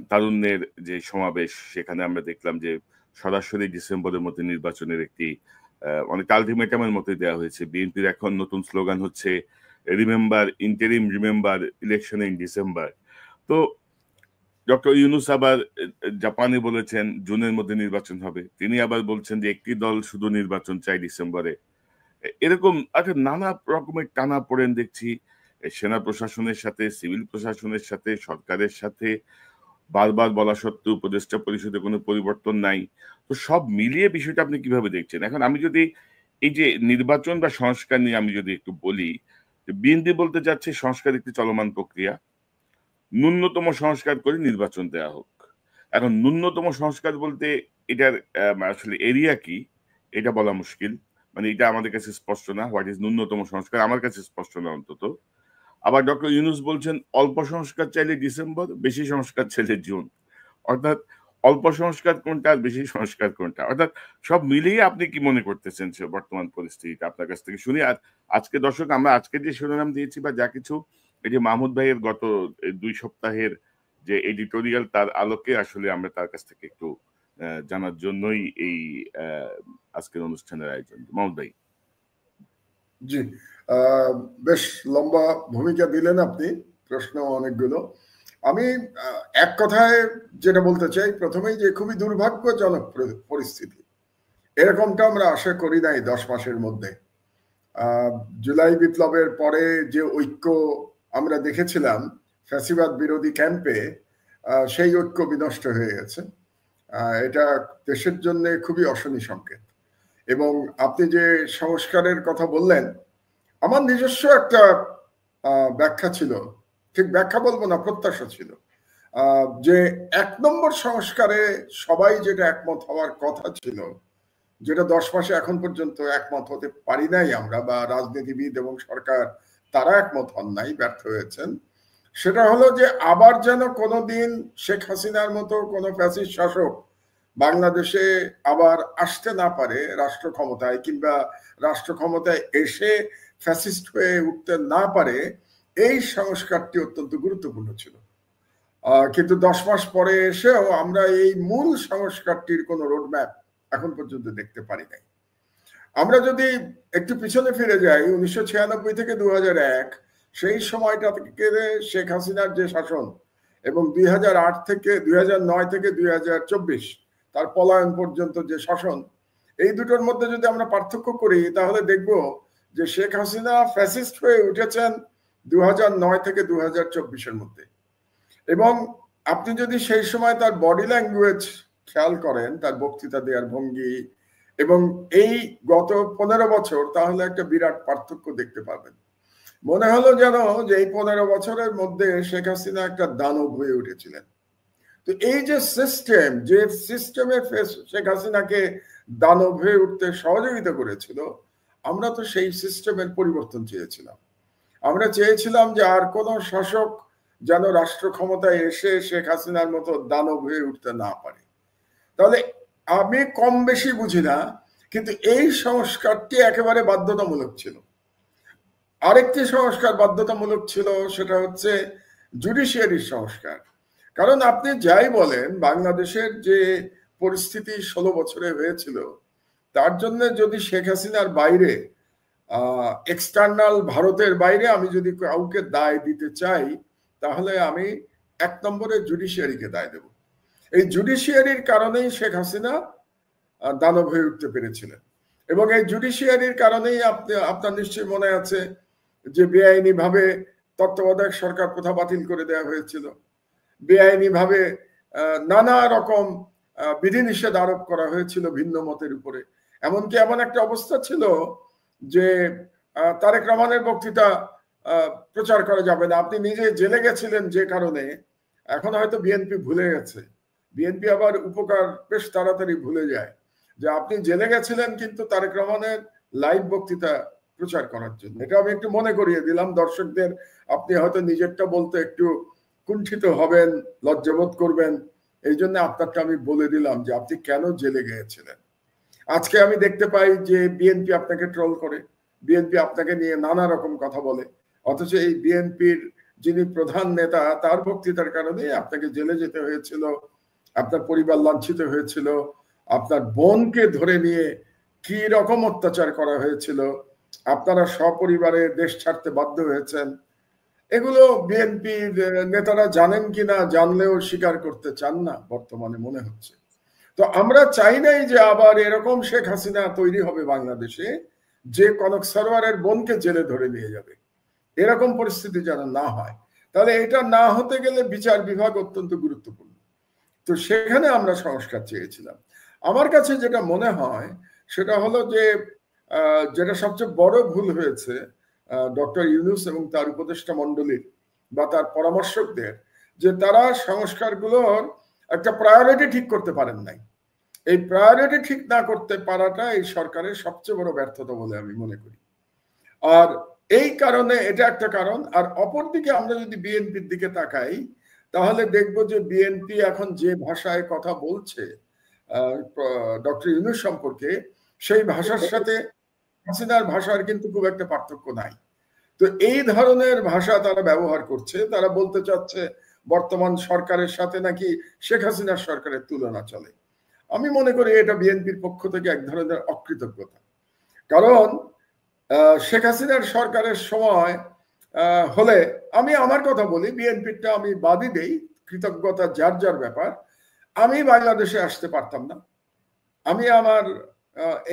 তারুণ্যের যে সমাবেশ, সেখানে আমরা দেখলাম যে সরাসরি ডিসেম্বরের মধ্যে নির্বাচনের একটি অনেক আলটিমেটামের মধ্যে দেওয়া হয়েছে। বিএনপির এখন নতুন স্লোগান হচ্ছে remember interim, remember election in December. তো ডক্টর ইউনূস আবার জাপানে বলেছেন জুনের মধ্যে নির্বাচন হবে। তিনি আবার বলছেন যে একটি দল শুধু নির্বাচন চাই ডিসেম্বরে। এরকম একটা নানা রকমের টানাপোড়েন দেখছি সেনা প্রশাসনের সাথে, সিভিল প্রশাসনের সাথে, সরকারের সাথে। বারবার বলা সত্ত্বেও উপদেষ্টা পরিষদে কোনো পরিবর্তন নাই। তো সব মিলিয়ে বিষয়টা আপনি কিভাবে দেখছেন? এখন আমি যদি এই যে নির্বাচন বা সংস্কার নিয়ে আমি যদি একটু বলি, বিএনপি বলতে চাচ্ছে সংস্কার একটি চলমান প্রক্রিয়া, ন্যূনতম সংস্কার করে নির্বাচন দেওয়া হোক। এখন ন্যূনতম সংস্কার বলতে এটার আসলে এরিয়া কি এটা বলা মুশকিল। মানে এটা আমাদের কাছে স্পষ্ট না, হোয়াট ইজ ন্যূনতম সংস্কার আমার কাছে স্পষ্ট না অন্তত। আবার ডক্টর ইউনূস বলছেন অল্প সংস্কার চাইলে ডিসেম্বর, বেশি সংস্কার চাইলে জুন। অর্থাৎ অল্প সংস্কার কোনটা আর বেশি সংস্কার কোনটা, অর্থাৎ সব মিলিয়ে আপনি কি মনে করতেছেন সে বর্তমান পরিস্থিতিটা আপনার কাছ থেকে শুনি। আর আজকে দর্শক আমরা আজকে যে শিরোনাম দিয়েছি বা যা কিছু, এই যে মাহমুদ ভাইয়ের গত 2 সপ্তাহের যে এডিটোরিয়াল, তার আলোকে আসলে আমরা তার কাছ থেকে একটু জানার জন্যই এই আজকের অনুষ্ঠানের আয়োজন। মাহমুদ ভাই। জি, বেশ লম্বা ভূমিকা দিলেন আপনি, প্রশ্ন অনেকগুলো। আমি এক কথায় যেটা বলতে চাই প্রথমেই, যে খুবই দুর্ভাগ্যজনক পরিস্থিতি। এরকমটা আমরা আশা করি নাই 10 মাসের মধ্যে। জুলাই বিপ্লবের পরে যে ঐক্য আমরা দেখেছিলাম ফ্যাসিবাদ বিরোধী ক্যাম্পে, সেই ঐক্য বিনষ্ট হয়ে গেছে। এটা দেশের জন্য খুবই অশনি সংকেত। এবং আপনি যে সংস্কারের কথা বললেন, আমার নিজস্ব একটা ব্যাখ্যা ছিল, ঠিক ব্যাখ্যা বলবো না, প্রত্যাশা ছিল যে 1 নম্বর সংস্কারে সবাই যেটা একমত হওয়ার কথা ছিল, যেটা 10 মাসে এখন পর্যন্ত একমত হতে পারি নাই আমরা, বা রাজনীতিবিদ এবং সরকার তারা একমত হন নাই, ব্যর্থ হয়েছেন। সেটা হলো যে আবার যেন কোনোদিন শেখ হাসিনার মতো কোনো ফ্যাসিস্ট শাসক বাংলাদেশে আবার আসতে না পারে রাষ্ট্র ক্ষমতায়, কিংবা রাষ্ট্র ক্ষমতায় এসে ফ্যাসিস্ট হয়ে উঠতে না পারে। এই সংস্কারটি অত্যন্ত গুরুত্বপূর্ণ ছিল। কিন্তু 10 মাস পরে এসেও আমরা এই মূল সংস্কারটির কোনো রোডম্যাপ এখন পর্যন্ত দেখতে পারি নাই। আমরা যদি একটু পিছনে ফিরে যাই, 1996 থেকে 2001, সেই সময়টা থেকে শেখ হাসিনার যে শাসন, এবং 2008 থেকে 2009 থেকে 2024 তার পলায়ন পর্যন্ত যে শাসন, এই দুটোর মধ্যে যদি আমরা পার্থক্য করি, তাহলে দেখব যে শেখ হাসিনা ফ্যাসিস্ট হয়ে উঠেছেন 2009 থেকে 2024-এর মধ্যে। এবং আপনি যদি সেই সময় তার বডি ল্যাঙ্গুয়েজ খেয়াল করেন, তার বক্তৃতা দেওয়ার ভঙ্গি, এবং এই গত 15 বছর, তাহলে একটা বিরাট পার্থক্য দেখতে পাবেন। মনে হলো যেন যে এই 15 বছরের মধ্যে শেখ হাসিনা একটা দানব হয়ে উঠেছিলেন। তো এই যে সিস্টেম, যে সিস্টেমে শেখ হাসিনাকে দানব হয়ে উঠতে সহযোগিতা করেছিল, আমরা তো সেই সিস্টেমের পরিবর্তন চেয়েছিলাম। আমরা চেয়েছিলাম যে আর কোনো শাসক যেন রাষ্ট্র ক্ষমতায় এসে শেখ হাসিনার মতো দানব হয়ে উঠতে না পারে। তাহলে আমি কম বেশি বুঝি না, কিন্তু এই সংস্কারটি একেবারে বাধ্যতামূলক ছিল। আরেকটি সংস্কার বাধ্যতামূলক ছিল, সেটা হচ্ছে জুডিশিয়ারির সংস্কার। কারণ আপনি যাই বলেন, বাংলাদেশের যে পরিস্থিতি 16 বছরে হয়েছিল, তার জন্য যদি শেখ হাসিনার বাইরে, এক্সটার্নাল ভারতের বাইরে আমি যদি কাউকে দায় দিতে চাই, তাহলে আমি 1 নম্বরে জুডিশিয়ারিকে দায় দেব। এই জুডিশিয়ারির কারণেই শেখ হাসিনা দানব হয়ে উঠতে পেরেছিলেন। এবং এই জুডিশিয়ারির কারণেই আপনার নিশ্চয়ই মনে আছে যে বেআইনি ভাবে তত্ত্বাবধায়ক সরকার প্রথা বাতিল করে দেওয়া হয়েছিল, বেআইনি ভাবে নানা রকম বিধিনিষেধ আরোপ করা হয়েছিল ভিন্ন মতের উপরে। এমনকি এমন একটা অবস্থা ছিল যে তারেক রহমানের বক্তৃতা প্রচার করা যাবে না। আপনি নিজে জেলে গেছিলেন, যে কারণে এখন হয়তো বিএনপি ভুলে গেছে। বিএনপি আবার উপকার বেশ তাড়াতাড়ি ভুলে যায়, যে আপনি জেলে গেছিলেন কিন্তু তারেক রহমানের লাইভ বক্তৃতা প্রচার করার জন্য। এটা আমি একটু মনে করিয়ে দিলাম দর্শকদের। আপনি হয়তো নিজেরটা বলতে একটু কুণ্ঠিত হবেন, লজ্জাবোধ করবেন, এই জন্য আপনাকে আমি বলে দিলাম যে আপনি কেন জেলে গিয়েছিলেন। আজকে আমি দেখতে পাই যে বিএনপি আপনাকে ট্রোল করে, বিএনপি আপনাকে নিয়ে নানা রকম কথা বলে, অথচ এই বিএনপির যিনি প্রধান নেতা, তার বক্তৃতার কারণে আপনাকে জেলে যেতে হয়েছিল, আপনার পরিবার লাঞ্ছিত হয়েছিল, আপনার বোনকে ধরে নিয়ে কি রকম অত্যাচার করা হয়েছিল, আপনারা সপরিবারে দেশ ছাড়তে বাধ্য হয়েছেন। এগুলো বিএনপির নেতারা জানেন কিনা, জানলেও স্বীকার করতে চান না বর্তমানে মনে হচ্ছে। তো আমরা চাই নাই যে আবার এরকম শেখ হাসিনা তৈরি হবে বাংলাদেশে, যে কনক সরোয়ারের বোনকে জেলে ধরে নিয়ে যাবে। এরকম পরিস্থিতি যেন না হয়। তাহলে এটা না হতে গেলে বিচার বিভাগ অত্যন্ত গুরুত্বপূর্ণ। তো সেখানে আমরা সংস্কার চেয়েছিলাম। আমার কাছে যেটা মনে হয় সেটা হলো যে যেটা সবচেয়ে বড় ভুল হয়েছে ডক্টর ইউনূস এবং তার উপদেষ্টা মণ্ডলীর বা তার পরামর্শকদের, যে তারা সংস্কারগুলোর একটা প্রায়োরিটি ঠিক করতে পারেন নাই। এই প্রায়োরিটি ঠিক না করতে পারাটা এই সরকারের সবচেয়ে বড় ব্যর্থতা বলে আমি মনে করি। আর এই কারণে এটা একটা কারণ। আর অপরদিকে আমরা যদি বিএনপির দিকে তাকাই, তাহলে দেখব যে বিএনপি এখন যে ভাষায় কথা বলছে ডক্টর ইউনূস সম্পর্কে, সেই ভাষার সাথে হাসিনার ভাষার কিন্তু খুব একটা পার্থক্য নাই। তো এই ধরনের ভাষা তারা ব্যবহার করছে। তারা বলতে চাচ্ছে বর্তমান সরকারের সাথে নাকি শেখ হাসিনার সরকারের তুলনা চলে। আমি মনে করি এটা বিএনপির পক্ষ থেকে এক ধরনের অকৃতজ্ঞতা। কারণ শেখ হাসিনার সরকারের সময় হলে, আমি আমার কথা বলি, বিএনপিটা আমি বাদই দেই, কৃতজ্ঞতা যার যার ব্যাপার, আমি বাংলাদেশে আসতে পারতাম না। আমি আমার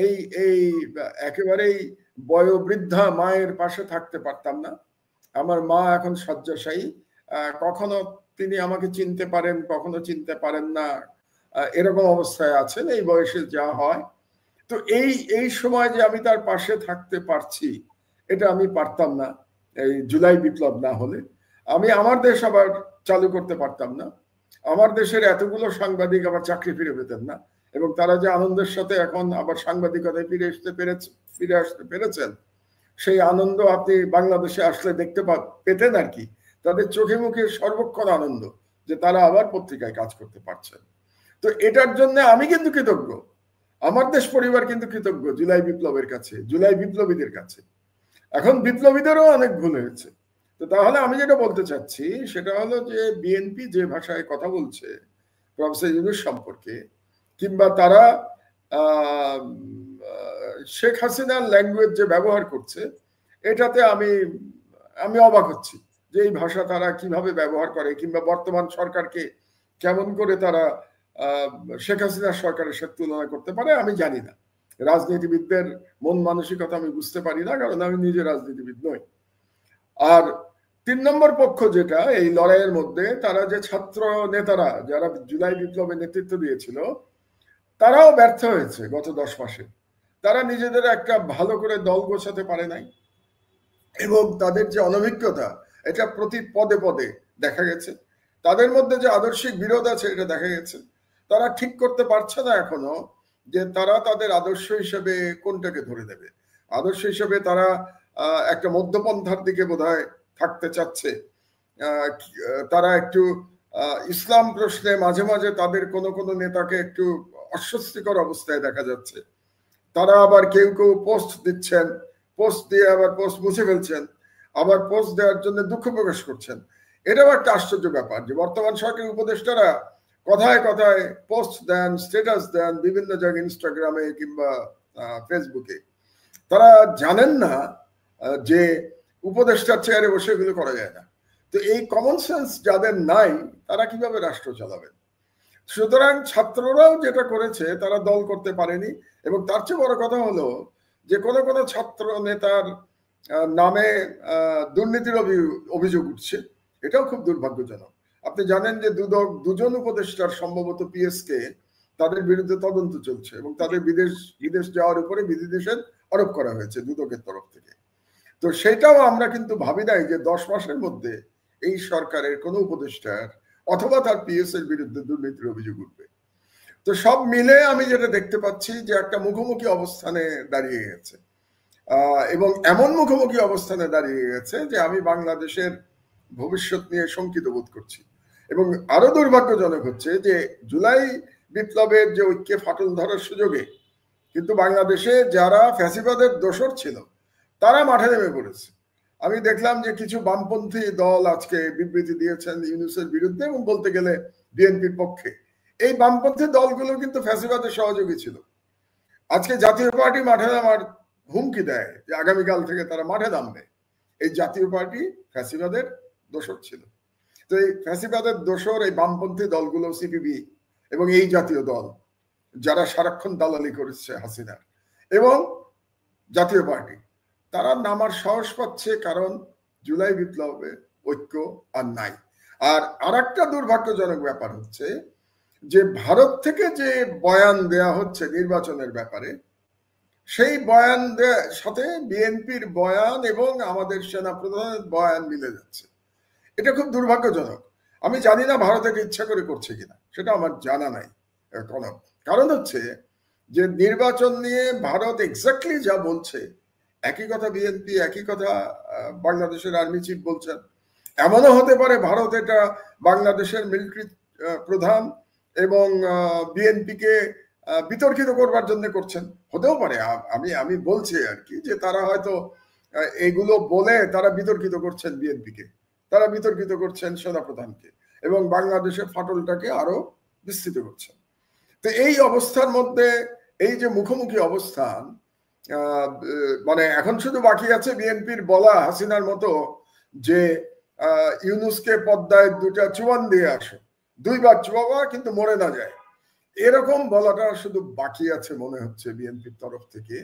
এই এই একেবারেই বয়োবৃদ্ধা মায়ের পাশে থাকতে পারতাম না। আমার মা এখন শয্যাশায়ী। কখনো তিনি আমাকে চিনতে পারেন, কখনো চিনতে পারেন না, এরকম অবস্থায় আছেন, এই বয়সে যা হয়। তো এই সময় যে আমি তার পাশে থাকতে পারছি, এটা আমি পারতাম না এই জুলাই বিপ্লব না হলে। আমি আমার দেশ আবার চালু করতে পারতাম না। আমার দেশের এতগুলো সাংবাদিক আবার চাকরি ফিরে পেতেন না, এবং তারা যে আনন্দের সাথে এখন আবার সাংবাদিকতায় ফিরে আসতে পেরেছেন, সেই আনন্দ আপনি বাংলাদেশে আসলে দেখতে পেতেন আর কি। তাদের চোখে মুখে সর্বক্ষণ আনন্দ যে তারা আবার পত্রিকায় কাজ করতে পারছেন। তো এটার জন্য আমি কিন্তু কৃতজ্ঞ, আমার দেশ পরিবার কিন্তু কৃতজ্ঞ জুলাই বিপ্লবের কাছে, জুলাই বিপ্লবীদের কাছে। এখন বিপ্লবীদেরও অনেক ভুল হয়েছে। তো তাহলে আমি যেটা বলতে চাচ্ছি সেটা হলো যে বিএনপি যে ভাষায় কথা বলছে প্রফেসর ইউনূস সম্পর্কে, কিংবা তারা শেখ হাসিনার ল্যাঙ্গুয়েজ যে ব্যবহার করছে, এটাতে আমি অবাক হচ্ছি যে এই ভাষা তারা কিভাবে ব্যবহার করে, কিংবা বর্তমান সরকারকে কেমন করে তারা শেখ হাসিনার সরকারের সাথে তুলনা করতে পারে আমি জানি না। রাজনীতিবিদদের মন মানসিকতা আমি বুঝতে পারি না, কারণ আমি নিজে রাজনীতিবিদ নই। আর ৩ নম্বর পক্ষ যেটা এই লড়াইয়ের মধ্যে, তারা যে ছাত্র নেতারা যারা জুলাই বিপ্লবে নেতৃত্ব দিয়েছিল, তারাও ব্যর্থ হয়েছে গত 10 মাসে। তারা নিজেদের একটা ভালো করে দল গোছাতে পারে নাই, এবং তাদের যে অনভিজ্ঞতা এটা প্রতি পদে পদে দেখা গেছে। তাদের মধ্যে যে আদর্শিক বিরোধ আছে এটা দেখা গেছে। তারা ঠিক করতে পারছে না এখনো যে তারা তাদের আদর্শ হিসেবে কোনটাকে ধরে দেবে। আদর্শ হিসেবে তারা একটা মধ্যপন্থার দিকে বোধহয় থাকতে চাচ্ছে। তারা একটু ইসলাম প্রশ্নে মাঝে মাঝে তাদের কোনো কোনো নেতাকে একটু অস্বস্তিকর অবস্থায় দেখা যাচ্ছে। তারা আবার কেউ কেউ পোস্ট দিচ্ছেন, পোস্ট দিয়ে আবার পোস্ট মুছে ফেলছেন, আবার পোস্ট দেওয়ার জন্য দুঃখ প্রকাশ করছেন। এটাও একটা আশ্চর্য ব্যাপার যে বর্তমান সরকারি উপদেষ্টারা কথায় কথায় পোস্ট দেন, স্ট্যাটাস দেন বিভিন্ন জায়গায়, ইনস্টাগ্রামে কিংবা ফেসবুকে। তারা জানেন না যে উপদেষ্টার চেয়ারে বসে এগুলো করা যায় না। তো এই কমন সেন্স যাদের নাই, তারা কিভাবে রাষ্ট্র চালাবেন? সুতরাং ছাত্ররাও যেটা করেছে, তারা দল করতে পারেনি। এবং তার চেয়ে বড় কথা হলো যে কোনো কোনো ছাত্র নেতার নামে দুর্নীতির অভিযোগ উঠছে। এটাও খুব দুর্ভাগ্যজনক। আপনি জানেন যে দুজন উপদেষ্টার সম্ভবত পিএসকে তাদের বিরুদ্ধে তদন্ত চলছে, এবং তাদের বিদেশ যাওয়ার উপরে বিধিনিষেধ আরোপ করা হয়েছে দুদকের তরফ থেকে। তো সেটাও আমরা কিন্তু ভাবি নাই যে 10 মাসের মধ্যে এই সরকারের কোনো উপদেষ্টার অথবা তার পিএস এর বিরুদ্ধে দুর্নীতির অভিযোগ উঠবে। তো সব মিলে আমি যেটা দেখতে পাচ্ছি যে একটা মুখোমুখি অবস্থানে দাঁড়িয়ে গেছে, এবং এমন মুখোমুখি অবস্থানে দাঁড়িয়ে গেছে যে আমি বাংলাদেশের ভবিষ্যৎ নিয়ে শঙ্কিত বোধ করছি। এবং আরো দুর্ভাগ্যজনক হচ্ছে যে জুলাই বিপ্লবের যে ঐক্যে ফাটল ধরার সুযোগে কিন্তু বাংলাদেশে যারা ফ্যাসিবাদের দোসর ছিল তারা মাঠে নেমে পড়েছে। আমি দেখলাম যে কিছু বামপন্থী দল আজকে বিবৃতি দিয়েছেন ইউনূসের বিরুদ্ধে এবং বলতে গেলে বিএনপির পক্ষে। এই বামপন্থী দলগুলো কিন্তু ফ্যাসিবাদের সহযোগী ছিল। আজকে জাতীয় পার্টি মাঠে নামার হুমকি দেয় যে আগামীকাল থেকে তারা মাঠে নামবে। এই জাতীয় পার্টি ফ্যাসিবাদের দোসর ছিল। তো এই ফ্যাসিবাদের দোসর এই বামপন্থী দলগুলো, সিপিবি এবং এই জাতীয় দল যারা সারাক্ষণ দালালি করেছে হাসিনার, এবং জাতীয় পার্টি, তারা নামার সাহস পাচ্ছে কারণ জুলাই বিপ্লবে ঐক্য আর নাই। আর আরেকটা দুর্ভাগ্যজনক ব্যাপার হচ্ছে যে ভারত থেকে যে বয়ান দেয়া হচ্ছে নির্বাচনের ব্যাপারে, সেই বয়ান সাথে বিএনপির বয়ান এবং আমাদের সেনাপ্রধানের বয়ান মিলে যাচ্ছে। এটা খুব দুর্ভাগ্যজনক। আমি জানি না ভারত এটা ইচ্ছা করে করছে কিনা, সেটা আমার জানা নাই। কারণ হচ্ছে যে নির্বাচন নিয়ে ভারত এক্স্যাক্টলি যা বলছে একই কথা বিএনপি, একই কথা বাংলাদেশের আর্মি চিফ বলছেন। এমনও হতে পারে ভারত এটা বাংলাদেশের মিলিটারি প্রধান এবং বিএনপিকে বিতর্কিত করবার জন্য করছেন, হতেও পারে। আমি বলছি আর কি যে তারা হয়তো এগুলো বলে তারা বিতর্কিত করছেন বিএনপিকে, তারা বিতর্কিত করছেন সেনাপ্রধানকে এবং বাংলাদেশের ফাটলটাকে আরো বিস্তৃত করছেন। তো এই অবস্থার মধ্যে এই যে মুখোমুখি অবস্থান, মানে এখন শুধু বাকি আছে বিএনপির বলা হাসিনার মতো যে ইউনূসকে পদ্মায় দুটা চুয়ান দিয়ে আসো, দুইবার চুয়াবা কিন্তু মরে না যায়, এরকম বলাটা শুধু বাকি আছে মনে হচ্ছে বিএনপির তরফ থেকে।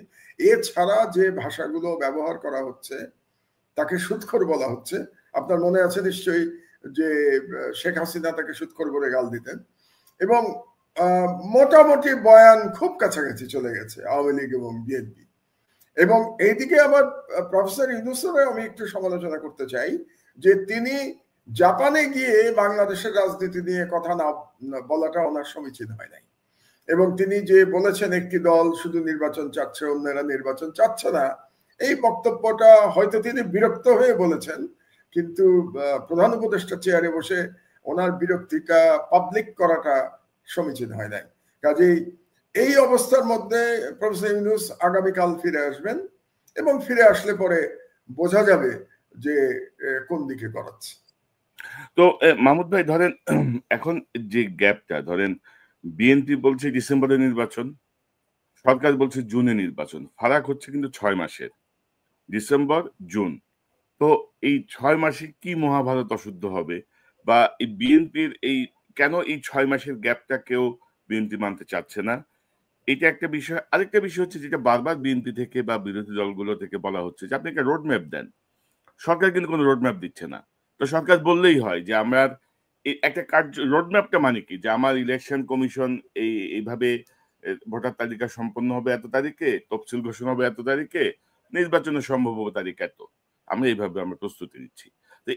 এছাড়া যে ভাষাগুলো ব্যবহার করা হচ্ছে তাকে সুৎখর বলা হচ্ছে। আপনার মনে আছে নিশ্চয়ই যে শেখ হাসিনা তাকে সুৎখর করে গাল দিতেন, এবং মোটামুটি বয়ান খুব কাছাকাছি চলে গেছে আওয়ামী লীগ এবং বিএনপি। এবং এইদিকে আবার প্রফেসর ইউনূসের আমি একটু সমালোচনা করতে চাই যে তিনি জাপানে গিয়ে বাংলাদেশের রাজনীতি নিয়ে কথা না বলাটা ওনার সমীচীন হয় নাই। এবং তিনি যে বলেছেন একটি দল শুধু নির্বাচন চাচ্ছে, অন্যরা নির্বাচন চাচ্ছে না, এই বক্তব্যটা হয়তো তিনি বিরক্ত হয়ে বলেছেন, কিন্তু প্রধান উপদেষ্টা চেয়ারে বসে ওনার বিরক্তিটা পাবলিক করাটা সমীচীন হয় নাই। কাজেই এই অবস্থার মধ্যে প্রফেসর ইউনূস আগামীকাল ফিরে আসবেন এবং ফিরে আসলে পরে বোঝা যাবে যে কোন দিকে গড়াচ্ছে। তো মাহমুদ ভাই, ধরেন এখন যে গ্যাপটা, ধরেন বিএনপি বলছে ডিসেম্বরে নির্বাচন, সরকার বলছে জুনে নির্বাচন, ফারাক হচ্ছে কিন্তু 6 মাসের, ডিসেম্বর জুন। তো এই 6 মাসে কি মহাভারত অশুদ্ধ হবে, বা এই বিএনপির এই কেন এই 6 মাসের গ্যাপটা কেউ বিএনপি মানতে চাচ্ছে না, এটা একটা বিষয়। আরেকটা বিষয় হচ্ছে যেটা বারবার বিএনপি থেকে বা বিরোধী দলগুলো থেকে বলা হচ্ছে যে আপনি একটা রোড ম্যাপ দেন। সরকার কিন্তু কোনো রোড ম্যাপ দিচ্ছে না। তো সরকার বললেই হয় যে আমরা একটা কার্য, রোড ম্যাপটা মানে কি, যে আমার ইলেকশন কমিশন এইভাবে ভোটার তালিকা সম্পন্ন হবে এত তারিখে, তফসিল ঘোষণা হবে এত তারিখে, নির্বাচনের সম্ভব তারিখ এত, আমরা এইভাবে আমরা প্রস্তুতি নিচ্ছি। তো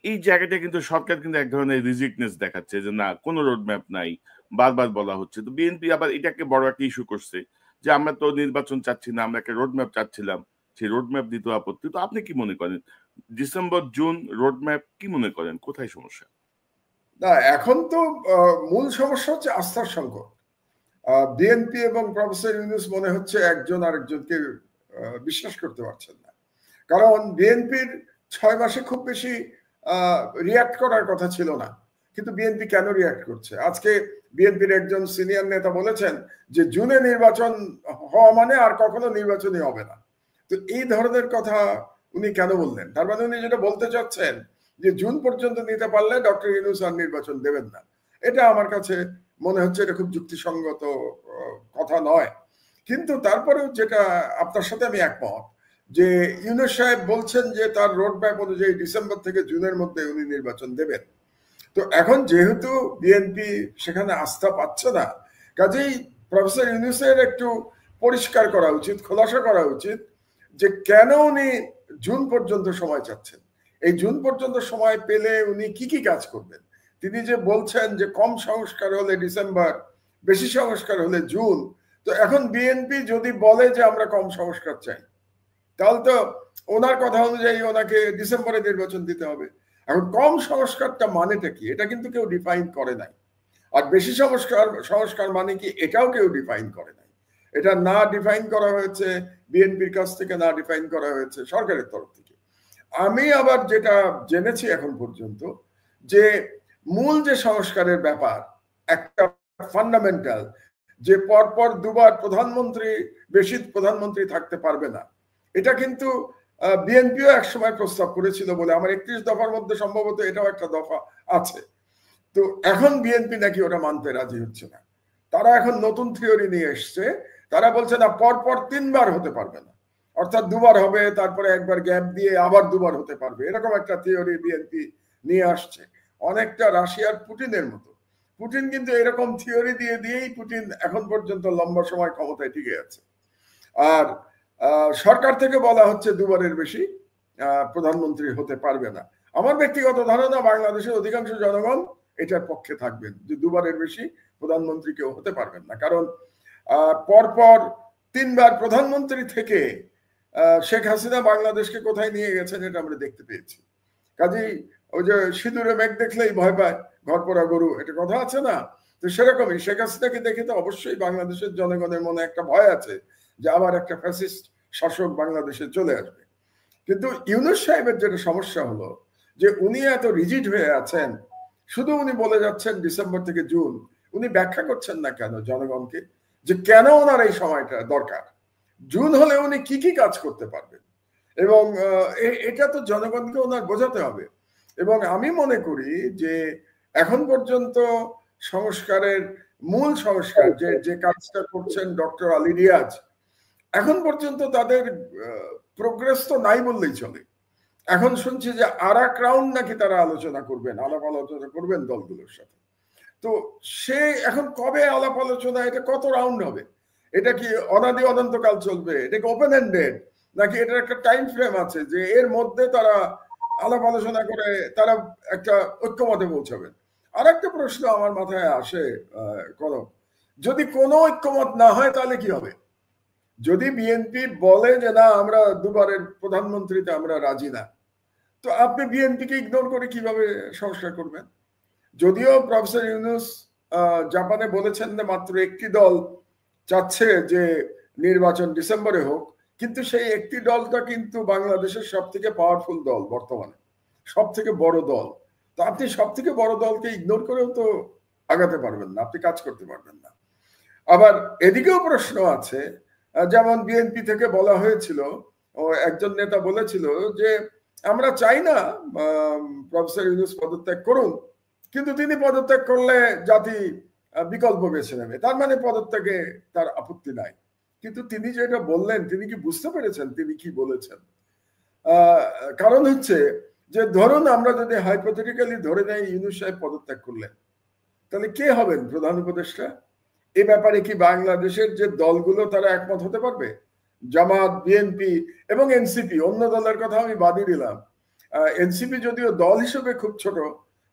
এই জায়গাটা কিন্তু সরকার কিন্তু এক ধরনের রিজিকনেস দেখাচ্ছে যে না, কোনো রোড ম্যাপ নাই, বারবার বলা হচ্ছে। তো বিএনপি আবার এটাকে বড় একটা ইস্যু করছে যে আমরা তো নির্বাচন চাচ্ছি না, আমরা একটা রোড ম্যাপ চাচ্ছিলাম, সেই রোড ম্যাপ দিতে আপত্তি। তো আপনি কি মনে করেন ডিসেম্বর জুন রোড ম্যাপ কি মনে করেন, কোথায় সমস্যা? না, এখন তো মূল সমস্যা হচ্ছে আস্থার সংকট। বিএনপি এবং প্রফেসর ইউনূস মনে হচ্ছে একজন আরেকজনকে বিশ্বাস করতে পারছেন না। কারণ বিএনপির 6 মাসে খুব বেশি রিয়াক্ট করার কথা ছিল না, কিন্তু বিএনপি কেন রিয়াক্ট করছে? আজকে বিএনপির একজন সিনিয়র নেতা বলেছেন যে জুনে নির্বাচন হওয়া মানে আর কখনো নির্বাচনই হবে না। তো এই ধরনের কথা উনি কেন বললেন? তার মানে উনি যেটা বলতে চাচ্ছেন যে জুন পর্যন্ত নিতে পারলে ডক্টর ইউনূস আর নির্বাচন দেবেন না। এটা আমার কাছে মনে হচ্ছে এটা খুব যুক্তিসঙ্গত কথা নয়। কিন্তু তারপরেও যেটা আপনার সাথে আমি একমত যে ইউনূস সাহেব বলছেন যে তার রোড ম্যাপ অনুযায়ী ডিসেম্বর থেকে জুনের মধ্যে উনি নির্বাচন দেবেন। তো এখন যেহেতু বিএনপি সেখানে আস্থা পাচ্ছে না, কাজেই প্রফেসর ইউনূসের একটু পরিষ্কার করা উচিত, খোলাসা করা উচিত যে কেন উনি জুন পর্যন্ত সময় চাচ্ছেন। এই জুন পর্যন্ত সময় পেলে উনি কি কি কাজ করবেন। তিনি যে বলছেন যে কম সংস্কার হলে ডিসেম্বর, বেশি সংস্কার হলে জুন, তো এখন বিএনপি যদি বলে যে আমরা কম সংস্কার চাই, তাহলে তো ওনার কথা অনুযায়ী ওনাকে ডিসেম্বরে নির্বাচন দিতে হবে। এখন কম সংস্কারটা মানেটা কি, এটা কিন্তু কেউ ডিফাইন করে নাই। আর বেশি সংস্কার মানে কি, এটাও কেউ ডিফাইন করে নাই। এটা না ডিফাইন করা হয়েছে বিএনপির কাছ থেকে, না ডিফাইন করা হয়েছে সরকারের তরফ থেকে। আমি আবার যেটা জেনেছি এখন পর্যন্ত, যে মূল যে সংস্কারের ব্যাপার, একটা ফান্ডামেন্টাল, যে পরপর দুবার প্রধানমন্ত্রী, বেশি প্রধানমন্ত্রী থাকতে পারবে না, এটা কিন্তু বিএনপিও এক সময় প্রস্তাব করেছিল বলে আমার 31 দফার মধ্যে সম্ভবত এটাও একটা দফা আছে। তো এখন বিএনপি নাকি ওটা মানতে রাজি হচ্ছে না। তারা এখন নতুন থিওরি নিয়ে এসছে, তারা বলছে না পরপর 3 বার হতে পারবে না, অর্থাৎ 2 বার হবে, তারপরে একবার গ্যাপ দিয়ে আবার 2 বার হতে পারবে, এরকম একটা থিওরি বিএনপি নিয়ে আসছে, অনেকটা রাশিয়ার পুটিনের মতো। পুটিন কিন্তু এরকম থিওরি দিয়ে দিয়েই পুটিন এখন পর্যন্ত লম্বা সময় ক্ষমতায় টিকে আছে। আর সরকার থেকে বলা হচ্ছে 2 বারের বেশি প্রধানমন্ত্রী হতে পারবে না। আমার ব্যক্তিগত ধারণা বাংলাদেশের অধিকাংশ জনগণ এটার পক্ষে থাকবেন, যে 2 বারের বেশি প্রধানমন্ত্রী কেউ হতে পারবেন না। কারণ পরপর 3 বার প্রধানমন্ত্রী থেকে শেখ হাসিনা বাংলাদেশকে কোথায় নিয়ে গেছেন এটা আমরা দেখতে পেয়েছি। কাজেই ওই যে সিঁদুরে মেঘ দেখলেই ভয় পায় ঘর পোড়া গরু, এটা কথা আছে না? তো সেরকমই শেখ হাসিনাকে দেখে তো অবশ্যই বাংলাদেশের জনগণের মনে একটা ভয় আছে যে আবার একটা ফ্যাসিস্ট শাসক বাংলাদেশে চলে আসবে। কিন্তু ইউনূস সাহেবের যেটা সমস্যা হলো যে উনি এত রিজিড হয়ে আছেন, শুধু উনি বলে যাচ্ছেন ডিসেম্বর থেকে জুন, উনি ব্যাখ্যা করছেন না কেন জনগণকে যে কেন ওনার এই সময়টা দরকার, জুন হলে উনি কি কি কাজ করতে পারবেন, এবং এটা তো জনগণকে ওনার বোঝাতে হবে। এবং আমি মনে করি যে এখন পর্যন্ত সংস্কারের মূল সংস্কার যে কাজটা করছেন ডক্টর আলী রিয়াজ, এখন পর্যন্ত তাদের প্রোগ্রেস তো নাই বললেই চলে। এখন শুনছি যে আরেক রাউন্ড নাকি তারা আলোচনা করবেন, আলাপ আলোচনা করবেন দলগুলোর সাথে। তো সে এখন কবে আলাপ আলোচনা, এটা কত রাউন্ড হবে, এটা কি অনাদি অনন্তকাল চলবে, এটা কি ওপেন এন্ডেড, নাকি এটার একটা টাইম ফ্রেম আছে যে এর মধ্যে তারা আলাপ আলোচনা করে তারা একটা ঐক্যমতে পৌঁছাবেন? আর একটা প্রশ্ন আমার মাথায় আসে, যদি কোনো ঐক্যমত না হয় তাহলে কি হবে? যদি বিএনপি বলে যে না আমরা 2 বারের প্রধানমন্ত্রীতে আমরা রাজি না, তো আপনি বিএনপিকে ইগনোর করে কিভাবে সংস্কার করবেন? যদিও প্রফেসর ইউনূস জাপানে বলেছেন যে মাত্র একটি দল চাচ্ছে যে নির্বাচন ডিসেম্বরে হোক, কিন্তু সেই একটি দলটা কিন্তু বাংলাদেশের সব থেকে পাওয়ারফুল দল, বর্তমানে সব থেকে বড় দল। তো আপনি সব থেকে বড় দলকে ইগনোর করেও তো আগাতে পারবেন না, আপনি কাজ করতে পারবেন না। আবার এদিকেও প্রশ্ন আছে, যেমন বিএনপি থেকে বলা হয়েছিল, একজন নেতা বলেছিল যে আমরা চাই না প্রফেসর ইউনূস পদত্যাগ করুন, কিন্তু তিনি পদত্যাগ করলে জাতি বিকল্প বেছে নেবে, তার মানে পদত্যাগে তার আপত্তি নাই। কিন্তু তিনি যেটা বললেন, তিনি কি বুঝতে পেরেছেন তিনি কি বলেছেন? কারণ হচ্ছে যে ধরুন আমরা যদি হাইপোথেটিক্যালি ধরে নেই ইউনূস সাহেব পদত্যাগ করলেন, তাহলে কে হবেন প্রধান উপদেষ্টা? এ ব্যাপারে কি বাংলাদেশের যে দলগুলো তারা একমত হতে পারবে? জামাত, বিএনপি এবং এনসিপি, অন্য দলের কথা আমি বাদই দিলাম। এনসিপি যদিও দল হিসেবে খুব ছোট,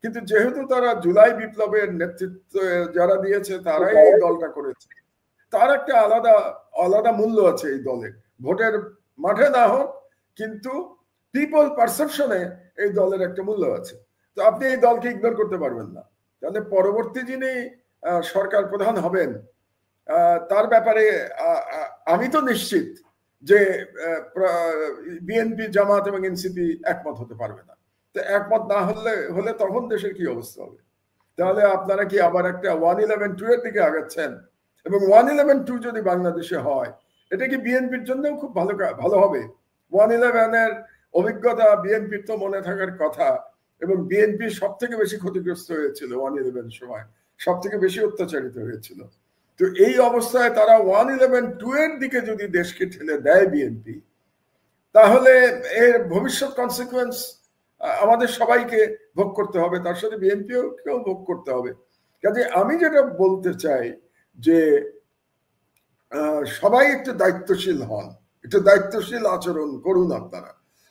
কিন্তু যেহেতু তারা জুলাই বিপ্লবের নেতৃত্ব যারা দিয়েছে তারাই এই দলটা করেছে, তার একটা আলাদা আলাদা মূল্য আছে এই দলের। ভোটের মাঠে না হোক, কিন্তু পিপল পারসেপশনে এই দলের একটা মূল্য আছে। তো আপনি এই দলকে ইগনোর করতে পারবেন না। তাহলে পরবর্তী যিনি সরকার প্রধান হবেন তার ব্যাপারে আমি তো নিশ্চিত যে বিএনপি, জামাত এবং এনসিপি একমত হতে পারবে না। তো একমত না হলে তখন দেশের কি অবস্থা হবে? তাহলে আপনারা কি আবার একটা 1-11-2 এর দিকে আগাচ্ছেন? এবং 1-11-2 যদি বাংলাদেশে হয়, এটা কি বিএনপির জন্যও খুব ভালো হবে? 1-11 এর অভিজ্ঞতা বিএনপির তো মনে থাকার কথা, এবং বিএনপি সব থেকে বেশি ক্ষতিগ্রস্ত হয়েছিল 1-11 সময়, সব থেকে বেশি অত্যাচারিত হয়েছিল। তো এই অবস্থায় তারা 1-11-2 এর দিকে যদি দেশকে ঠেলে দেয় বিএনপি, তাহলে এর ভবিষ্যৎ কনসিকুয়েন্স আমাদের সবাইকে ভোগ করতে হবে, তার সাথে বিএনপিও কেউ ভোগ করতে হবে। কাজে আমি যেটা বলতে চাই যে সবাই একটু দায়িত্বশীল হন, একটু দায়িত্বশীল আচরণ করুন।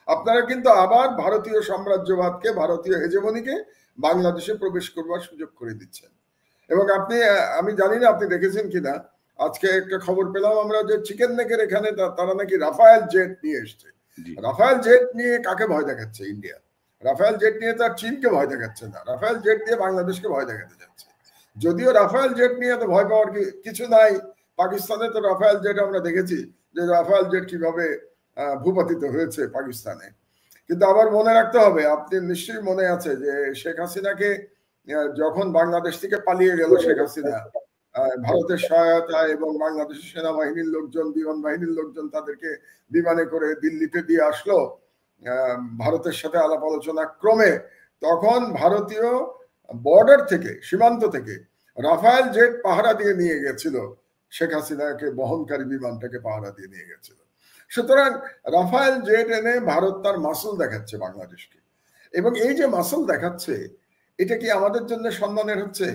আপনারা কিন্তু আবার ভারতীয় সাম্রাজ্যবাদকে, ভারতীয় হেজেমনিকে বাংলাদেশে প্রবেশ করবার সুযোগ করে দিচ্ছেন। এবং আমি জানি না আপনি দেখেছেন কিনা, আজকে একটা খবর পেলাম আমরা যে চিকেন নেকের এখানে তারা নাকি রাফায়েল জেট নিয়ে এসছে। রাফায়েল জেট নিয়ে কাকে ভয় দেখাচ্ছে ইন্ডিয়া? রাফায়েল জেট নিয়ে তার চীনকে ভয় দেখাচ্ছে না, রাফায়েল জেট দিয়ে বাংলাদেশকে ভয় দেখাতে যাচ্ছে। যদিও রাফায়েল জেট নিয়ে তো ভয় পাওয়ার কিছু নাই, পাকিস্তানে তো রাফায়েল জেট আমরা দেখেছি যে রাফায়েল জেট কিভাবে ভূপাতিত হয়েছে পাকিস্তানে। কিন্তু আবার মনে রাখতে হবে, আপনি নিশ্চয়ই মনে আছে যে শেখ হাসিনাকে যখন বাংলাদেশ থেকে পালিয়ে গেল শেখ হাসিনা, ভারতের সহায়তা এবং বাংলাদেশের সেনাবাহিনীর লোকজন, বিমান বাহিনীর লোকজন তাদেরকে বিমানে করে দিল্লিতে দিয়ে আসলো ভারতের সাথে আলাপ আলোচনা ক্রমে, তখন ভারতীয় বর্ডার থেকে, সীমান্ত থেকে রাফায়েল জেট পাহারা দিয়ে নিয়ে গেছিল শেখ হাসিনাকে, বহনকারী বিমানটাকে পাহারা দিয়ে নিয়ে গেছিল। সুতরাং রাফায়েল জেট এনে ভারত তার মাসল দেখাচ্ছে বাংলাদেশকে, এবং এই যে মাসল দেখাচ্ছে এটা কি আমাদের জন্য সম্মানের হচ্ছে?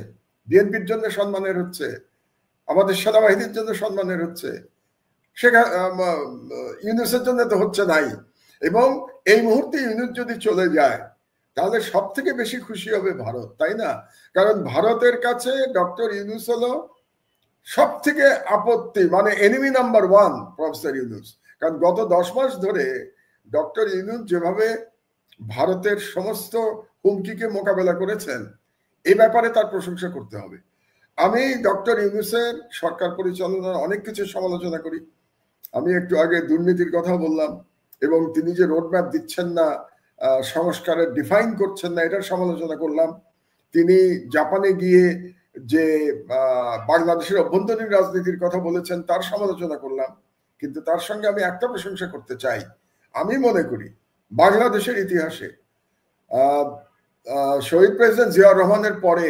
বিএনপির জন্য সম্মানের হচ্ছে? আমাদের সেনাবাহিনীর জন্য সম্মানের হচ্ছে? ইউনুসের জন্য তো হচ্ছে নাই। এবং এই মুহূর্তে ইউনুস যদি চলে যায় তাহলে সব থেকে বেশি খুশি হবে ভারত, তাই না? কারণ ভারতের কাছে ডক্টর ইউনুস হলো সব থেকে আপত্তি, মানে এনিমি নাম্বার 1 প্রফেসর ইউনুস। কারণ গত 10 মাস ধরে ডক্টর ইউনুস যেভাবে ভারতের সমস্ত হুমকিকে মোকাবেলা করেছেন, এই ব্যাপারে তার প্রশংসা করতে হবে। আমি ডক্টর ইউনুসের সরকার পরিচালনার অনেক কিছু সমালোচনা করি। আমি একটু আগে দুর্নীতির কথা বললাম, এবং তিনি যে রোডম্যাপ দিচ্ছেন না, সংস্কারের ডিফাইন করছেন না, এটার সমালোচনা করলাম। তিনি জাপানে গিয়ে যে বাংলাদেশের অভ্যন্তরীণ রাজনীতির কথা বলেছেন তার সমালোচনা করলাম। কিন্তু তার সঙ্গে আমি একটা প্রশংসা করতে চাই। আমি মনে করি বাংলাদেশের ইতিহাসে শহীদ প্রেসিডেন্ট জিয়াউর রহমানের পরে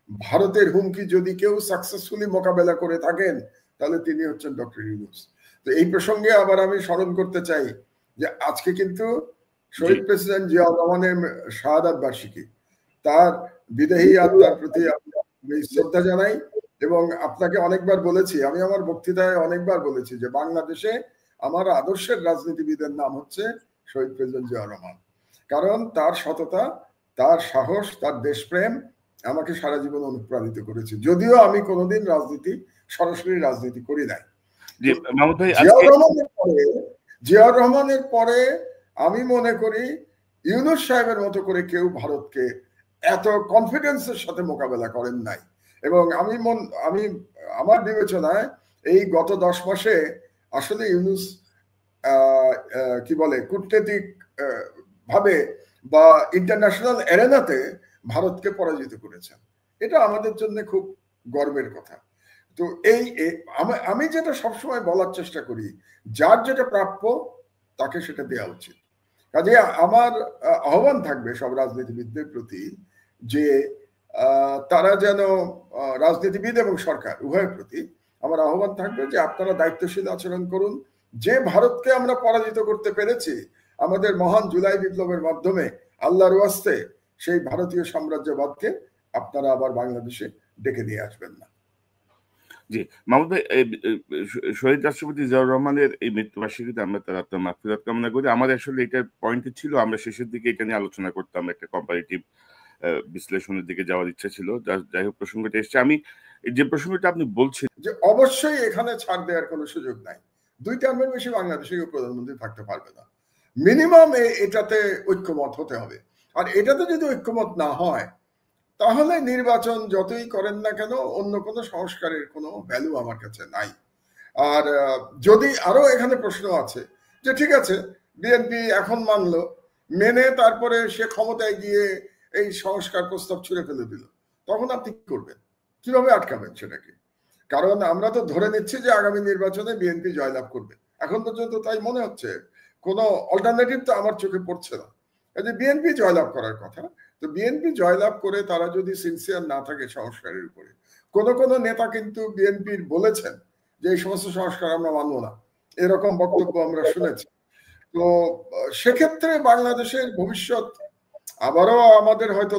ভারতের হুমকি যদি কেউ সাকসেসফুলি মোকাবেলা করে থাকেন তাহলে তিনি হচ্ছেন ডক্টর ইউনুস। তো এই প্রসঙ্গে আবার আমি স্মরণ করতে চাই যে আজকে কিন্তু শহীদ প্রেসিডেন্ট জিয়াউর রহমানের শাহাদাত বার্ষিকী। তার বিদেহী আত্মার প্রতি আমি শ্রদ্ধা জানাই, এবং আপনাকে অনেকবার বলেছি, আমি আমার বক্তৃতায় অনেকবার বলেছি যে বাংলাদেশে আমার আদর্শের রাজনীতিবিদের নাম হচ্ছে শহীদ প্রেসিডেন্ট জিয়াউর রহমান। কারণ তার সততা, তার সাহস, তার দেশপ্রেম আমাকে সারা জীবন অনুপ্রাণিত করেছে, যদিও আমি কোনোদিন সরাসরি রাজনীতি করি নাই। জিয়াউর রহমানের পরে আমি মনে করি ইউনুস সাহেবের মতো করে কেউ ভারতকে এত কনফিডেন্সের সাথে মোকাবেলা করেন নাই। এবং আমি আমার বিবেচনায় এই গত 10 মাসে আসলে ইউনুস কি বলে কূটনৈতিক ভাবে বা ইন্টারন্যাশনাল এরেনাতে ভারতকে পরাজিত করেছেন। এটা আমাদের জন্য খুব গর্বের কথা। তো আমি যেটা সবসময় বলার চেষ্টা করি, যার যেটা প্রাপ্য তাকে সেটা দেওয়া উচিত। কাজে আমার আহ্বান থাকবে সব রাজনীতিবিদদের প্রতি যে তারা যেন, রাজনীতিবিদ এবং সরকার উভয়ের প্রতি আমার আহ্বান থাকবে যে আপনারা দায়িত্বশীল আচরণ করুন। যে ভারতকে আমরা পরাজিত করতে পেরেছি আমাদের মহান জুলাই বিপ্লবের মাধ্যমে, আল্লাহর ওয়াস্তে সেই ভারতীয় সাম্রাজ্যবাদকে আপনারা আবার বাংলাদেশে ডেকে নিয়ে আসবেন না। জি মাহমুদ ভাই, শহীদ রাষ্ট্রপতি জিয়াউর রহমানের এই মৃত্যুবার্ষিকীতে আমরা তার আত্মার মাগফিরাত কামনা করি। আমাদের আসলে এটা পয়েন্ট ছিল, আমরা শেষের দিকে এটা নিয়ে আলোচনা করতাম, একটা কম্পারেটিভ বিশ্লেষণের দিকে যাওয়ার ইচ্ছা ছিল। যাই হোক, প্রসঙ্গটা এসছে। আমি যে প্রসঙ্গটা আপনি বলছেন যে অবশ্যই এখানে ছাড় দেওয়ার কোনো সুযোগ নাই। 2 টার্মের বেশি বাংলাদেশের প্রধানমন্ত্রী থাকতে পারবে না। মিনিমাম এটাতে ঐক্যমত হতে হবে। আর এটাতে যদি ঐক্যমত না হয় তাহলে নির্বাচন যতই করেন না কেন অন্য কোনো সংস্কারের কোনো ভ্যালু আমার কাছে নাই। আর যদি আরো এখানে প্রশ্ন আছে যে ঠিক আছে বিএনপি এখন মানলো, মেনে তারপরে সে ক্ষমতায় গিয়ে এই সংস্কার প্রস্তাব ছুঁড়ে ফেলে দিল, তখন আপনি কি করবেন? কিভাবে আটকাবেন সেটাকে? কারণ আমরা তো ধরে নিচ্ছি যে আগামী নির্বাচনে বিএনপি জয়লাভ করবে। এখন পর্যন্ত তাই মনে হচ্ছে, কোনো অল্টারনেটিভ তো আমার চোখে পড়ছে না। যে বিএনপি জয়লাভ করার কথা, তো বিএনপি জয়লাভ করে তারা যদি সিনসিয়ার না থাকে সংস্কারের উপরে, কোন নেতা কিন্তু বিএনপির বলেছেন যে এই সমস্ত সংস্কার আমরা মানবো না, এরকম বক্তব্য আমরা শুনেছি। তো সেক্ষেত্রে বাংলাদেশের ভবিষ্যৎ আবারও আমাদের হয়তো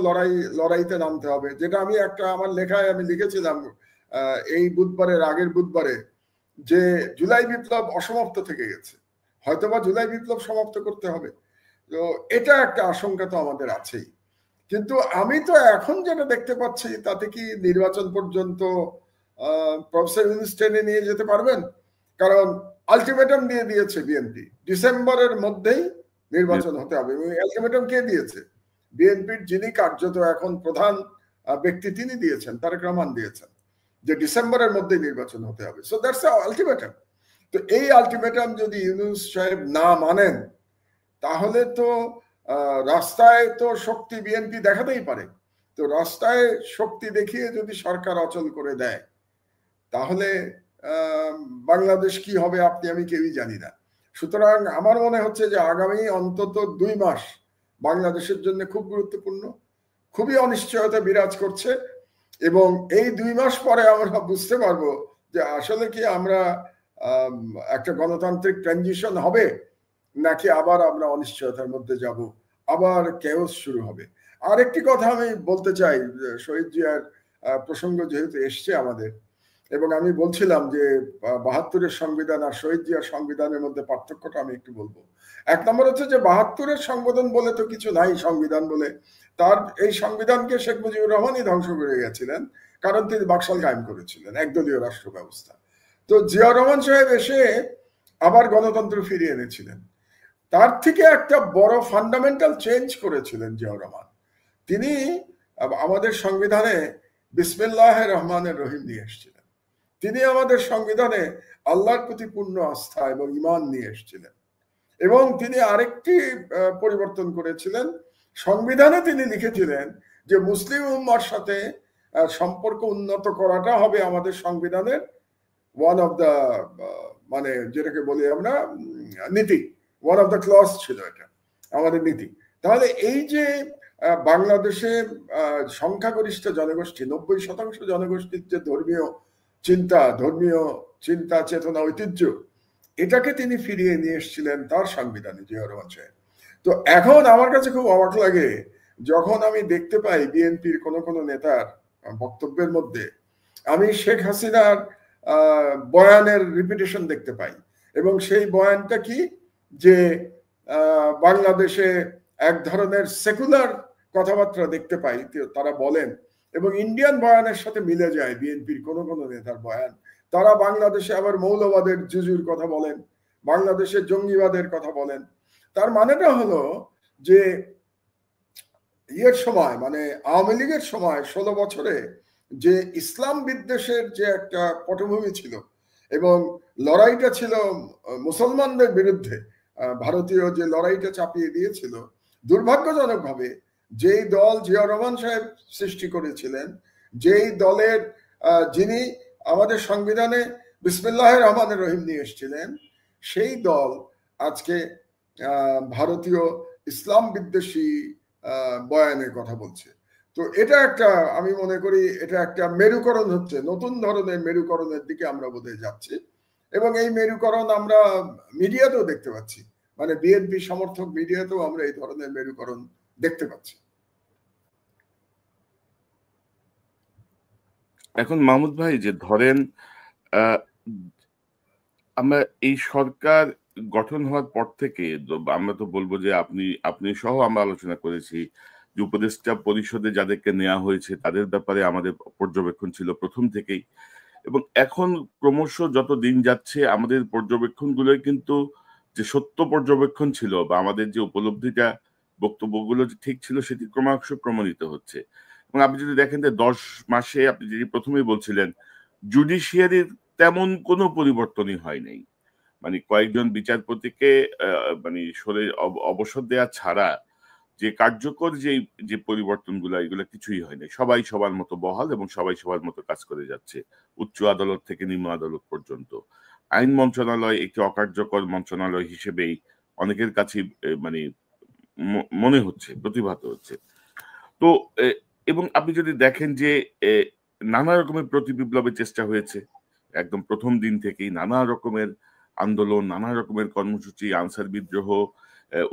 লড়াইতে নামতে হবে। যেটা আমি আমার লেখায় আমি লিখেছিলাম এই বুধবারের আগের বুধবারে, যে জুলাই বিপ্লব অসমাপ্ত থেকে গেছে, হয়তোবা জুলাই বিপ্লব সমাপ্ত করতে হবে। তো এটা একটা আশঙ্কা তো আমাদের আছেই। কিন্তু আমি তো এখন যেটা দেখতে পাচ্ছি তাতে কি নির্বাচন পর্যন্ত প্রফেসর ইউনুস টেনে নিয়ে যেতে পারবেন? কারণ আলটিমেটাম দিয়ে দিয়েছে বিএনপি, ডিসেম্বরের মধ্যেই নির্বাচন হতে হবে। এবং আলটিমেটাম কে দিয়েছে? বিএনপির যিনি কার্যত এখন প্রধান ব্যক্তি তিনি দিয়েছেন, তারেক রহমান দিয়েছেন যে ডিসেম্বরের মধ্যেই নির্বাচন হতে হবে। So that's ultimatum. তো এই আলটিমেটাম যদি ইউনুস সাহেব না মানেন তাহলে তো রাস্তায় তো শক্তি বিএনপি দেখাতেই পারে, তো রাস্তায় শক্তি দেখিয়ে যদি সরকার অচল করে দেয় তাহলে বাংলাদেশ কি হবে আপনি আমি কেউই জানি না। সুতরাং আমার মনে হচ্ছে যে আগামী অন্তত 2 মাস বাংলাদেশের জন্য খুব গুরুত্বপূর্ণ, খুবই অনিশ্চয়তা বিরাজ করছে, এবং এই 2 মাস পরে আমরা বুঝতে পারবো যে আসলে কি আমরা একটা গণতান্ত্রিক ট্রানজিশন হবে নাকি আবার আমরা অনিশ্চয়তার মধ্যে যাব, আবার কেওস শুরু হবে। আরেকটি কথা আমি বলতে চাই, শহীদ জিয়ার প্রসঙ্গ যেহেতু এসছে আমাদের, এবং আমি বলছিলাম যে 72-এর সংবিধান আর শহীদ জিয়ার সংবিধানের মধ্যে পার্থক্যটা আমি একটু বলবো। 1 নম্বর হচ্ছে যে 72-এর সংবিধান বলে তো কিছু নাই, সংবিধান বলে তার এই সংবিধানকে শেখ মুজিবুর রহমানই ধ্বংস করে গেছিলেন, কারণ তিনি বাকশাল কায়েম করেছিলেন, একদলীয় রাষ্ট্র ব্যবস্থা। তো জিয়াউর রহমান সাহেব এসে আবার গণতন্ত্র ফিরিয়ে এনেছিলেন। তার থেকে একটা বড় ফান্ডামেন্টাল চেঞ্জ করেছিলেন জিয়াউর রহমান। তিনি আমাদের সংবিধানে বিসমিল্লাহির রহমানির রহিম নিয়ে এসেছিলেন। তিনি আমাদের সংবিধানে আল্লাহর প্রতি পূর্ণ আস্থা এবং ঈমান নিয়ে এসেছিলেন। এবং তিনি আরেকটি পরিবর্তন করেছিলেন, সংবিধানে তিনি লিখেছিলেন যে মুসলিম উম্মার সাথে সম্পর্ক উন্নত করাটা হবে আমাদের সংবিধানের ওয়ান অফ দ্য, মানে যেটাকে বলি আমরা নীতি, ওয়ান অফ দ্য ক্লজ ছিল এটা আমাদের নীতি। তাহলে এই যে বাংলাদেশে সংখ্যাগরিষ্ঠ জনগোষ্ঠী, 90% জনগোষ্ঠীর যে ধর্মীয় চিন্তা চেতনা ঐতিহ্য, এটাকে তিনি ফিরিয়ে নিয়ে এসেছিলেন তার সংবিধানে জিয়াউর রহমান সাহেব। তো এখন আমার কাছে খুব অবাক লাগে যখন আমি দেখতে পাই বিএনপির কোনো নেতার বক্তব্যের মধ্যে আমি শেখ হাসিনার বয়ানের রিপিটেশন দেখতে পাই, এবং সেই বয়ানটা কি যে বাংলাদেশে এক ধরনের সেকুলার কথাবার্তা দেখতে পাই তারা বলেন, এবং ইন্ডিয়ান বয়ানের সাথে মিলে যায় বিএনপির কোনো নেতার বয়ান। তারা বাংলাদেশে আবার মৌলবাদের জুজুর কথা বলেন, বাংলাদেশের জঙ্গিবাদের কথা বলেন। তার মানেটা হলো যে ইয়ের সময়, মানে আওয়ামী লীগের সময় 16 বছরে যে ইসলাম বিদ্বেষের যে একটা পটভূমি ছিল এবং লড়াইটা ছিল মুসলমানদের বিরুদ্ধে, ভারতীয় যে লড়াইটা চাপিয়ে দিয়েছিল, দুর্ভাগ্যজনকভাবে যেই দল জিয়াউর রহমান সাহেব সৃষ্টি করেছিলেন, যেই দলের যিনি আমাদের সংবিধানে বিসমিল্লাহির রহমানির রহিম নিয়ে এসেছিলেন, সেই দল আজকে ভারতীয় ইসলাম বিদ্বেষী বয়ানের কথা বলছে। তো এটা একটা, আমি মনে করি এটা একটা মেরুকরণ হচ্ছে, নতুন ধরনের মেরুকরণের দিকে আমরা বোধহয় যাচ্ছি, এবং এই মেরুকরণ আমরা মিডিয়াতেও দেখতে পাচ্ছি, মানে বিএনপি সমর্থক মিডিয়াতেও আমরা এই ধরনের মেরুকরণ দেখতে পাচ্ছি। এখন মাহমুদ ভাই, যে ধরেন আমরা এই সরকার গঠন হওয়ার পর থেকে আমরা তো বলবো যে আপনি সহ আমরা আলোচনা করেছি যে উপদেষ্টা পরিষদে যাদেরকে নেওয়া হয়েছে তাদের ব্যাপারে আমাদের পর্যবেক্ষণ ছিল প্রথম থেকেই, এবং এখন ক্রমশ যত দিন যাচ্ছে আমাদের পর্যবেক্ষণগুলো কিন্তু যে সত্য পর্যবেক্ষণ ছিল বা আমাদের যে উপলব্ধিটা বক্তব্যগুলো যে ঠিক ছিল সেটি ক্রমশ প্রমাণিত হচ্ছে। এবং আপনি যদি দেখেন যে 10 মাসে আপনি যেটি প্রথমেই বলছিলেন জুডিশিয়ারির তেমন কোনো পরিবর্তনই হয় নাই, মানে কয়েকজন বিচারপতিকে মানে অবসর দেওয়া ছাড়া যে কার্যকর যে পরিবর্তনগুলো এগুলো কিছুই হয় নাই। সবাই সবার মতো বহাল এবং সবাই সবার মতো কাজ করে যাচ্ছে, উচ্চ আদালত থেকে নিম্ন আদালত পর্যন্ত। আইন মন্ত্রণালয় একটি অকার্যকর মন্ত্রণালয় হিসেবেই অনেকের কাছে মানে মনে হচ্ছে, প্রতিভাত হচ্ছে। তো এবং আপনি যদি দেখেন যে নানা রকমের প্রতি বিপ্লবের চেষ্টা হয়েছে একদম প্রথম দিন থেকেই, নানা রকমের আন্দোলন, নানা রকমের কর্মসূচি, আনসার বিদ্রোহ,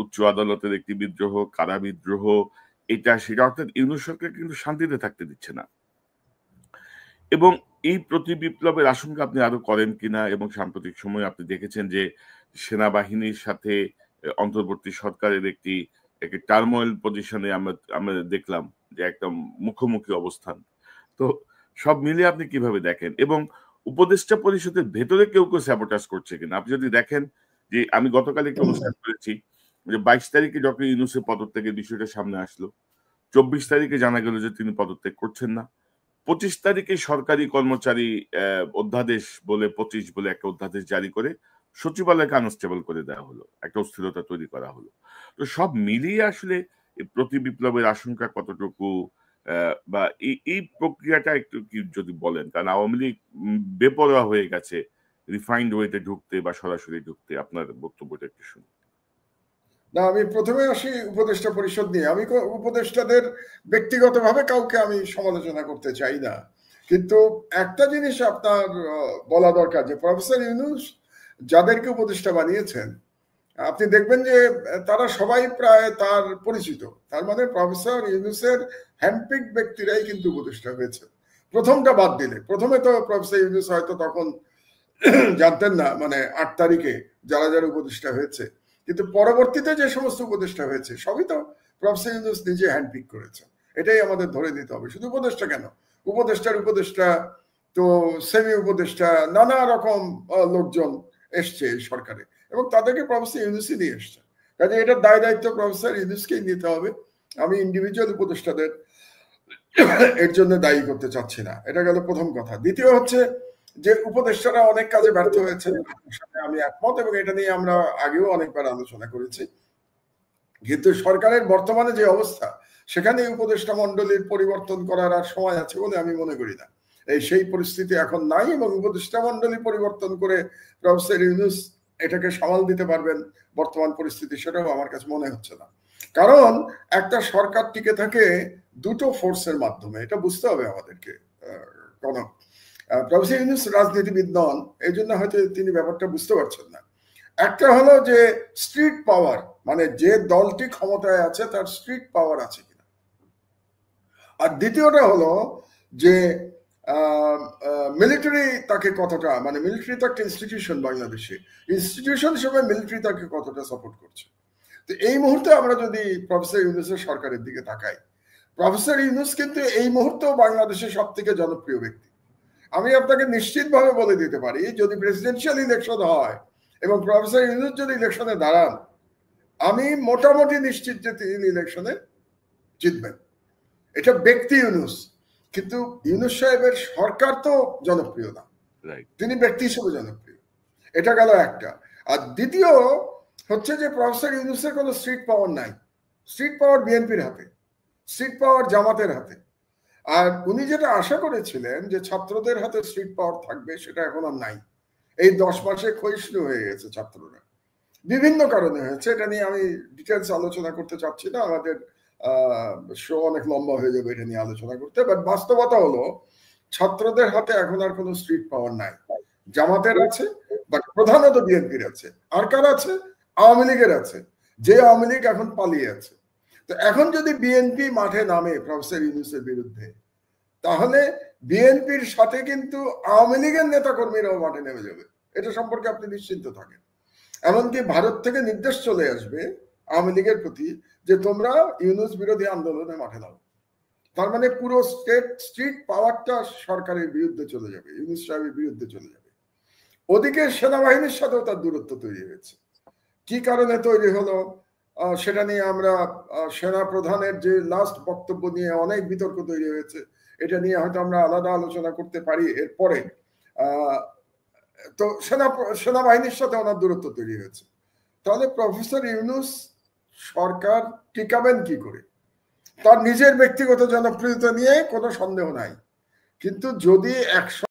উচ্চ আদালতের একটি বিদ্রোহ, কারা বিদ্রোহ, এটা সেটা, অর্থাৎ ইউনূস সরকার কিন্তু শান্তিতে থাকতে দিচ্ছে না। এবং এই প্রতি বিপ্লবের আশঙ্কা আপনি আরো করেন কিনা, এবং সাম্প্রতিক সময়ে আপনি দেখেছেন যে সেনাবাহিনীর সাথে অন্তর্বর্তী সরকারের একটি টার্মোয়েল পজিশনে আমরা দেখলাম যে একদম মুখোমুখি অবস্থান। তো সব মিলিয়ে আপনি কিভাবে দেখেন, এবং উপদেষ্টা পরিষদের ভেতরে কেউ স্যাবোটাজ করছে কিনা? আপনি যদি দেখেন যে আমি গতকাল একটা অনুষ্ঠান করেছি যে 22 তারিখে ডক্টর ইউনূসের পদত্যাগের বিষয়টা সামনে আসলো, 24 তারিখে জানা গেল যে তিনি পদত্যাগ করছেন না, 25 তারিখে সরকারি কর্মচারী অধ্যাদেশ বলে 25 বলে একটা অধ্যাদেশ জারি করে সচিবালয়কে আনস্টেবল করে দেওয়া হলো, একটা অস্থিরতা তৈরি করা হলো। তো সব মিলিয়ে আসলে প্রতি বিপ্লবের আশঙ্কা কতটুকু, বা এই প্রক্রিয়াটা একটু কি যদি বলেন, কারণ আওয়ামী লীগ বেপরোয়া হয়ে গেছে রিফাইন্ড ওয়েতে ঢুকতে বা সরাসরি ঢুকতে। আপনার বক্তব্যটা একটু শুনি। না, আমি প্রথমে আসি উপদেষ্টা পরিষদ নিয়ে। আমি উপদেষ্টাদের ব্যক্তিগতভাবে কাউকে আমি সমালোচনা করতে চাই না, কিন্তু একটা জিনিস আপনার বলা দরকার যে প্রফেসর ইউনূস যাদেরকে উপদেষ্টা বানিয়েছেন, আপনি দেখবেন যে তারা সবাই প্রায় তার পরিচিত। তার মানে প্রফেসর ইউনূসের হ্যান্ডপিক ব্যক্তিরাই কিন্তু উপদেষ্টা হয়েছে, প্রথমটা বাদ দিলে। প্রথমে তো প্রফেসর ইউনূস হয়তো তখন জানতেন না, মানে 8 তারিখে যারা যারা উপদেষ্টা হয়েছে, কিন্তু পরবর্তীতে যে সমস্ত উপদেষ্টা হয়েছে সবই তো প্রফেসর ইউনূস নিজে হ্যান্ডপিক করেছেন। এটাই আমাদের ধরে নিতে হবে। শুধু উপদেষ্টা কেন, উপদেষ্টার উপদেষ্টা তো সেমি উপদেষ্টা নানা রকম লোকজন এসছে এই সরকারে, এবং তাদেরকে প্রফেসর ইউনূসই নিয়ে এসছে। কাজে এটার দায় দায়িত্ব প্রফেসর ইউনূসকেই নিতে হবে। আমি ইন্ডিভিজুয়াল উপদেষ্টাদের এর জন্য দায়ী করতে চাচ্ছি না। এটা গেল প্রথম কথা। দ্বিতীয় হচ্ছে যে উপদেষ্টারা অনেক কাজে ব্যর্থ হয়েছেন, আমি একমত, এবং এটা নিয়ে আমরা আগেও অনেকবার আলোচনা করেছি। কিন্তু সরকারের বর্তমানে যে অবস্থা, সেখানে উপদেষ্টা মন্ডলীর পরিবর্তন করার আর সময় আছে বলে আমি মনে করি না। সেই পরিস্থিতি এখন নাই, এবং উপদেষ্টা মন্ডলী পরিবর্তন করে প্রফেসর ইউনূস এটাকে সামাল দিতে পারবেন বর্তমান পরিস্থিতি, সেটাও আমার কাছে মনে হচ্ছে না। কারণ একটা সরকার টিকে থাকে দুটো ফোর্সের মাধ্যমে, এটা বুঝতে হবে আমাদেরকে। প্রফেসর ইউনূস রাজনীতিবিদ নন, এই জন্য হয়তো তিনি ব্যাপারটা বুঝতে পারছেন না। একটা হলো যে স্ট্রিট পাওয়ার, মানে যে দলটি ক্ষমতায় আছে তার স্ট্রিট পাওয়ার আছে কিনা। আর দ্বিতীয়টা হলো যে মিলিটারি তাকে কতটা, মানে মিলিটারি তো একটা ইনস্টিটিউশন, বাংলাদেশে ইনস্টিটিউশন হিসেবে মিলিটারি তাকে কতটা সাপোর্ট করছে। তো এই মুহূর্তে আমরা যদি প্রফেসর ইউনূসের সরকারের দিকে তাকাই, প্রফেসর ইউনূস কিন্তু এই মুহূর্তেও বাংলাদেশের সব থেকে জনপ্রিয় ব্যক্তি। আমি আপনাকে নিশ্চিতভাবে বলে দিতে পারি, যদি প্রেসিডেন্সিয়াল ইলেকশন হয় এবং প্রফেসর ইউনূস যদি ইলেকশনে দাঁড়ান, আমি মোটামুটি নিশ্চিত যে তিনি ইলেকশনে জিতবেন। এটা ব্যক্তি ইউনূস, কিন্তু ইউনূস সাহেবের সরকার তো জনপ্রিয় না, তিনি ব্যক্তি হিসেবে জনপ্রিয়। এটা গেল একটা। আর দ্বিতীয় হচ্ছে যে প্রফেসর ইউনূসের কোনো স্ট্রিট পাওয়ার নাই। স্ট্রিট পাওয়ার বিএনপির হাতে, স্ট্রিট পাওয়ার জামাতের হাতে। আর উনি যেটা আশা করেছিলেন যে ছাত্রদের হাতে স্ট্রিট পাওয়ার থাকবে, সেটা এখন আর নাই। এই 10 মাসে ক্ষয়িষ্ণু হয়ে গেছে ছাত্ররা, বিভিন্ন কারণে হয়েছে। এটা নিয়ে আমি ডিটেলস আলোচনা করতে চাচ্ছি না, আমাদের শো অনেক লম্বা হয়ে যাবে এটা নিয়ে আলোচনা করতে। বাট বাস্তবতা হলো ছাত্রদের হাতে এখন আর কোনো স্ট্রিট পাওয়ার নাই। জামাতের আছে, বাট প্রধানত বিএনপির আছে। আর কার আছে? আওয়ামী লীগের আছে, যে আওয়ামী লীগ এখন পালিয়ে আছে। তো এখন যদি বিএনপি মাঠে নামে প্রফেসর ইউনূসের বিরুদ্ধে, তাহলে বিএনপির সাথে কিন্তু আওয়ামী লীগের নেতা কর্মীরাও মাঠে নেমে যাবে। এটা সম্পর্কে আপনি নিশ্চিন্ত থাকেন। এমনকি ভারত থেকে নির্দেশ চলে আসবে আওয়ামী লীগের প্রতি যে তোমরা ইউনূস বিরোধী আন্দোলনে মাঠে নাও। তার মানে পুরো স্ট্রিট পাওয়ারটা সরকারের বিরুদ্ধে চলে যাবে, ইউনূস সাহেবের বিরুদ্ধে চলে যাবে। ওদিকে সেনাবাহিনীর সাথেও তার দূরত্ব তৈরি হয়েছে। কি কারণে তৈরি হলো সেটা নিয়ে আমরা সেনা প্রধানের যে লাস্ট বক্তব্য নিয়ে অনেক বিতর্ক তৈরি হয়েছে, এটা নিয়ে হয়তো আমরা আলাদা আলোচনা করতে পারি এরপরে। তো সেনাবাহিনীর সাথে ওনার দূরত্ব তৈরি হয়েছে। তাহলে প্রফেসর ইউনূস সরকার টিকাবেন কি করে? তার নিজের ব্যক্তিগত জনপ্রিয়তা নিয়ে কোনো সন্দেহ নাই, কিন্তু যদি